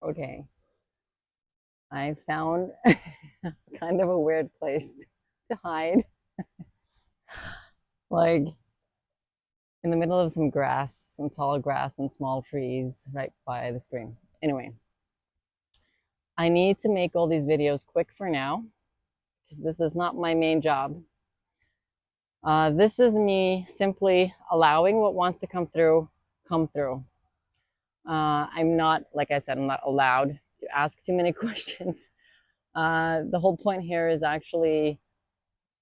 Okay, I found kind of a weird place to hide, like in the middle of some grass, some tall grass and small trees right by the stream. Anyway, I need to make all these videos quick for now because this is not my main job. This is me simply allowing what wants to come through. I'm not, like I said, I'm not allowed to ask too many questions. The whole point here is actually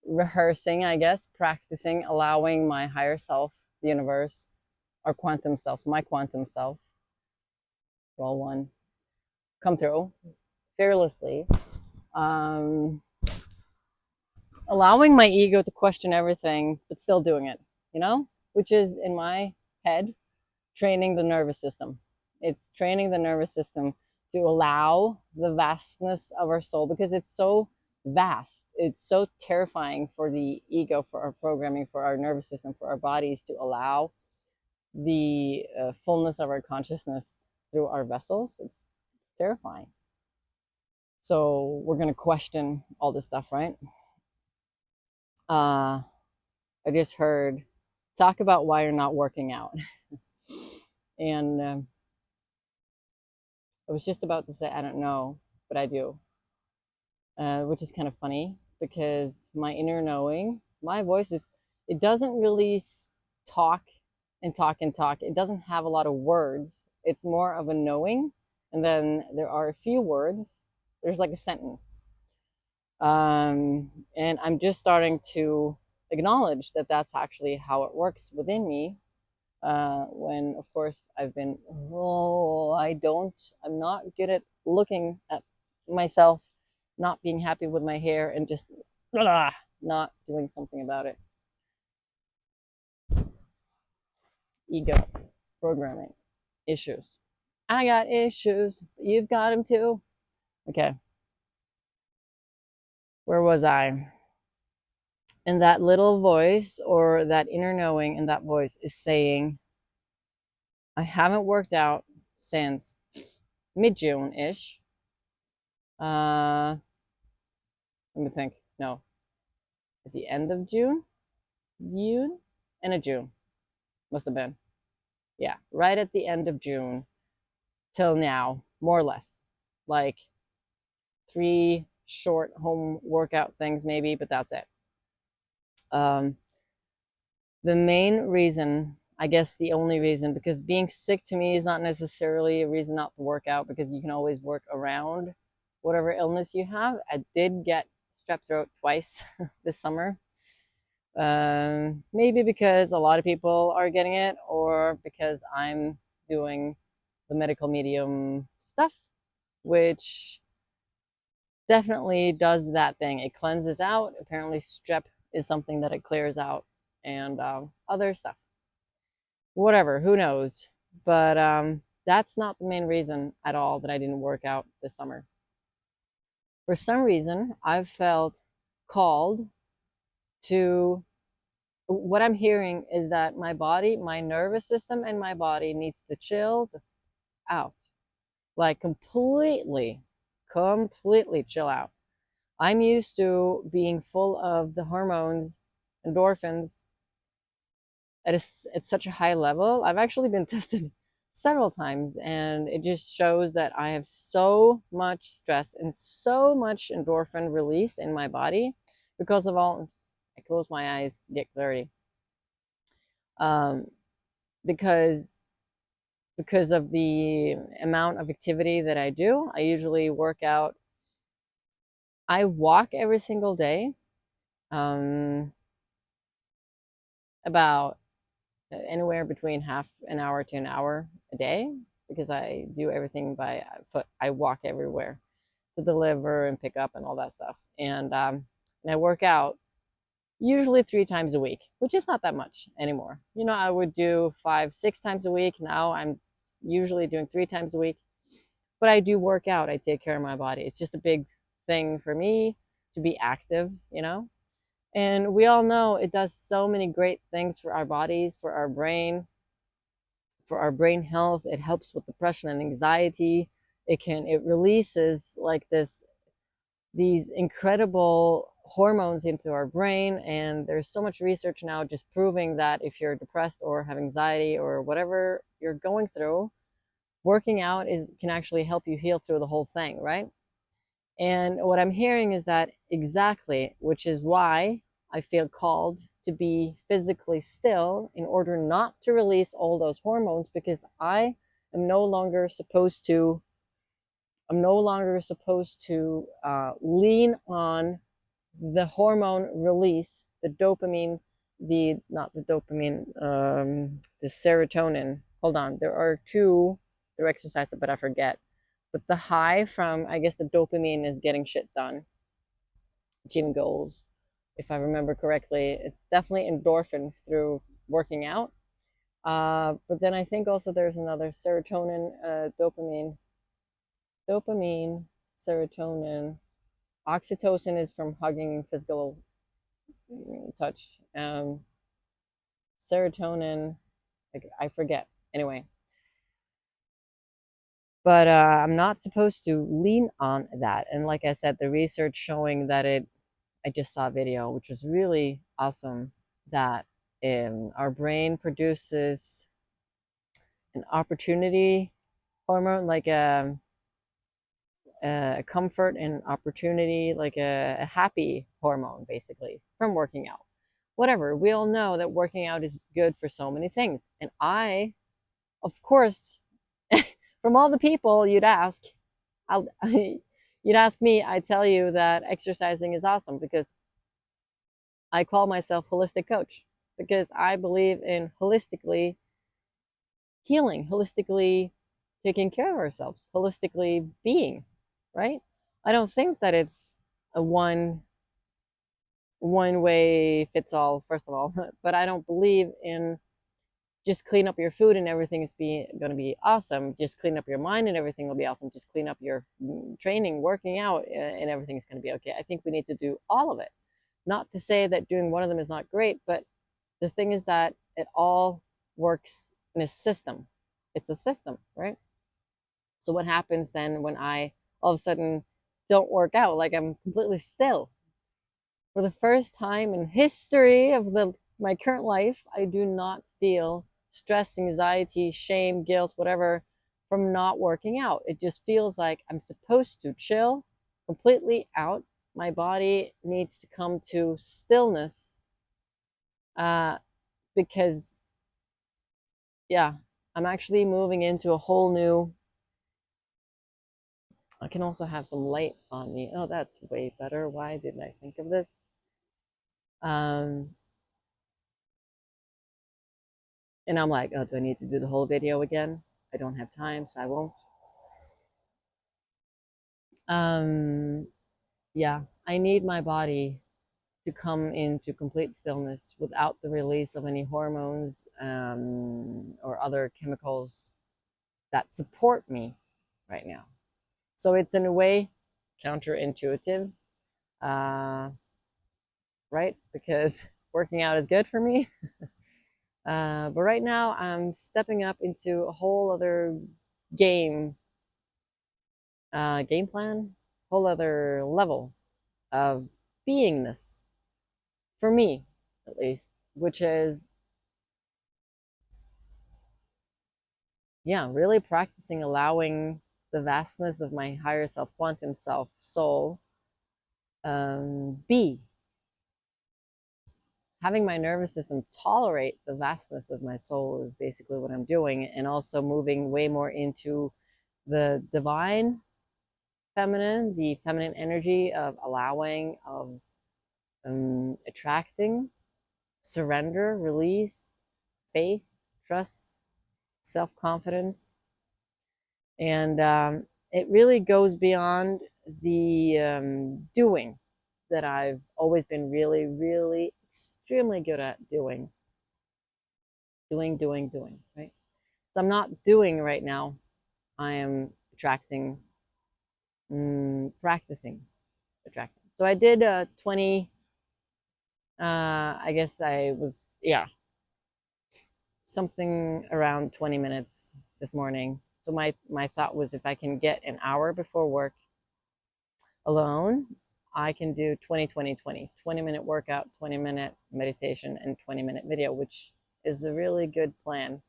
rehearsing, I guess, practicing, allowing my higher self, the universe, our quantum selves, my quantum self, well, one, come through fearlessly. Um, Allowing my ego to question everything, but still doing it, which is in my head, training the nervous system. It's training the nervous system to allow the vastness of our soul because it's so vast. It's so terrifying for the ego, for our programming, for our nervous system, for our bodies to allow the fullness of our consciousness through our vessels. It's terrifying. So we're going to question all this stuff, right? I just heard talk about why you're not working out. And I was just about to say, I don't know, but I do, which is kind of funny because my inner knowing, my voice, it doesn't really talk and talk and talk. It doesn't have a lot of words. It's more of a knowing. And then there are a few words. There's like a sentence. And I'm just starting to acknowledge that that's actually how it works within me. When, of course, I'm not good at looking at myself, not being happy with my hair, and just not doing something about it. Ego, programming, issues. I got issues. You've got them too. Okay. Where was I? And that little voice or that inner knowing in that voice is saying, I haven't worked out since mid-June ish. Let me think. No, at the end of June, end of June, must have been. Yeah, right at the end of June till now, more or less. Like 3 short home workout things, maybe, but that's it. Um, the main reason, I guess the only reason, because being sick to me is not necessarily a reason not to work out because you can always work around whatever illness you have. I did get strep throat twice this summer. Maybe because a lot of people are getting it, or because I'm doing the medical medium stuff, which definitely does that thing. It cleanses out. Apparently, strep is something that it clears out, and other stuff. Whatever, who knows? But that's not the main reason at all that I didn't work out this summer. For some reason, I've felt called to what I'm hearing is that my body, my nervous system, and my body needs to chill out, like completely chill out. I'm used to being full of the hormones, endorphins, at such a high level. I've actually been tested several times, and it just shows that I have so much stress and so much endorphin release in my body because of all. I close my eyes to get clarity. Um, because of the amount of activity that I do. I usually work out. I walk every single day, about anywhere between half an hour to an hour a day because I do everything by foot. I walk everywhere to deliver and pick up and all that stuff. And I work out usually 3 times a week, which is not that much anymore. I would do 5, 6 times a week. Now I'm usually doing 3 times a week. But I do work out. I take care of my body. It's just a big thing for me to be active. And we all know it does so many great things for our bodies, for our brain health. It helps with depression and anxiety. it releases like these incredible hormones into our brain. And there's so much research now just proving that if you're depressed or have anxiety or whatever you're going through, working out can actually help you heal through the whole thing, right? And what I'm hearing is that exactly, which is why I feel called to be physically still in order not to release all those hormones, because I am no longer supposed to lean on the hormone release, the dopamine, not the dopamine, the serotonin. Hold on, there are two through exercise, but I forget. But the high from, I guess, the dopamine is getting shit done, achieving goals, if I remember correctly. It's definitely endorphin through working out. But then I think also there's another serotonin, dopamine, serotonin. Oxytocin is from hugging, physical touch. Serotonin, I forget. Anyway, but I'm not supposed to lean on that. And like I said, the research showing that I just saw a video, which was really awesome, that our brain produces an opportunity hormone, like a comfort and opportunity, like a happy hormone, basically, from working out. Whatever. We all know that working out is good for so many things. And I, of course, from all the people you'd ask, you'd ask me, I tell you that exercising is awesome, because I call myself holistic coach, because I believe in holistically healing, holistically taking care of ourselves, holistically being, right? I don't think that it's a one way fits all, first of all, but I don't believe in just clean up your food and everything is going to be awesome. Just clean up your mind and everything will be awesome. Just clean up your training, working out, and everything is going to be okay. I think we need to do all of it. Not to say that doing one of them is not great, but the thing is that it all works in a system. It's a system, right? So what happens then when I all of a sudden don't work out? Like, I'm completely still. For the first time in history of my current life, I do not feel stress, anxiety, shame, guilt, whatever, from not working out. It just feels like I'm supposed to chill completely out. My body needs to come to stillness, because, yeah, I'm actually moving into a whole new. I can also have some light on me. Oh, that's way better. Why didn't I think of this? Um, and I'm like, oh, do I need to do the whole video again? I don't have time, so I won't. Um, yeah, I need my body to come into complete stillness without the release of any hormones, or other chemicals that support me right now. So it's in a way counterintuitive, uh, right? Because working out is good for me. But right now I'm stepping up into a whole other game, game plan, whole other level of beingness, for me at least, which is, yeah, really practicing allowing the vastness of my higher self, quantum self, soul, be. Having my nervous system tolerate the vastness of my soul is basically what I'm doing, and also moving way more into the divine feminine, the feminine energy of allowing, of attracting, surrender, release, faith, trust, self confidence. And it really goes beyond the doing that I've always been really, really extremely good at doing. Doing, right? So I'm not doing right now. I am attracting, practicing, attracting. So I did 20, I guess I was, yeah, something around 20 minutes this morning. So my thought was, if I can get an hour before work alone, I can do 20-20-20, 20-minute workout, 20-minute meditation, and 20-minute video, which is a really good plan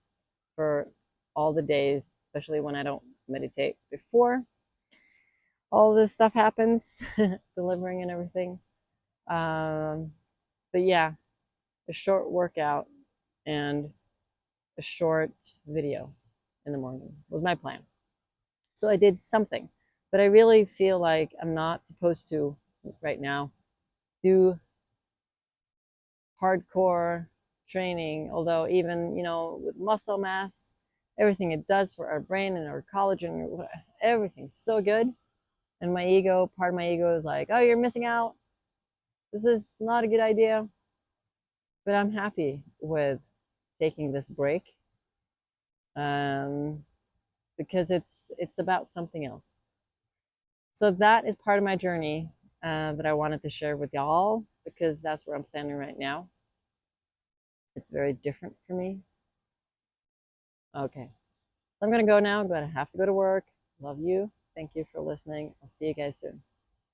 for all the days, especially when I don't meditate before all this stuff happens, delivering and everything. But yeah, a short workout and a short video in the morning was my plan. So I did something, but I really feel like I'm not supposed to right now do hardcore training, although even, with muscle mass, everything it does for our brain and our collagen, everything's so good. And my ego, part of my ego is like, oh, you're missing out. This is not a good idea. But I'm happy with taking this break, um, because it's about something else. So that is part of my journey that I wanted to share with y'all, because that's where I'm standing right now. It's very different for me. Okay, so I'm gonna go now. I'm gonna have to go to work. Love you. Thank you for listening. I'll see you guys soon.